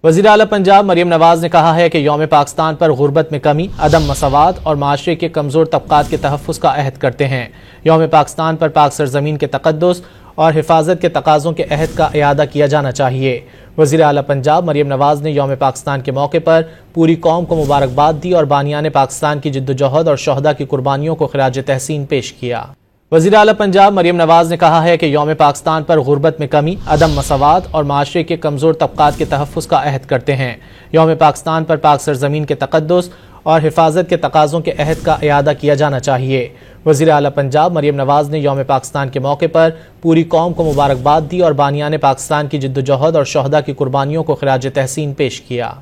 वज़ीर आला पंजाब मरियम नवाज ने कहा है कि यौम पाकिस्तान पर गुर्बत में कमी, अदम मसावात और माशरे के कमज़ोर तबक़ात के तहफ़्फ़ुज़ का अहद करते हैं। यौम पाकिस्तान पर पाक सरज़मीन के तक़द्दुस और हिफाजत के तकाज़ों के अहद का इयादा किया जाना चाहिए। वज़ीर आला पंजाब मरियम नवाज ने यौम पाकिस्तान के मौके पर पूरी कौम को मुबारकबाद दी और बानियान पाकिस्तान की जिद्दोजहद और शहदा की कुर्बानियों को खिराज तहसीन पेश किया। वज़ीर आला पंजाब मरियम नवाज ने कहा है कि यौम पाकिस्तान पर गुर्बत में कमी, अदम मसावात और माशरे के कमज़ोर तबक़ात के तहफ़्फ़ुज़ का अहद करते हैं। यौम पाकिस्तान पर पाक सरज़मीन के तक़द्दुस और हिफाजत के तकाज़ों के अहद का इयादा किया जाना चाहिए। वज़ीर आला पंजाब मरियम नवाज ने यौम पाकिस्तान के मौके पर पूरी कौम को मुबारकबाद दी और बानियान पाकिस्तान की जिद्दोजहद और शहदा की कुर्बानियों को खिराज तहसीन पेश किया।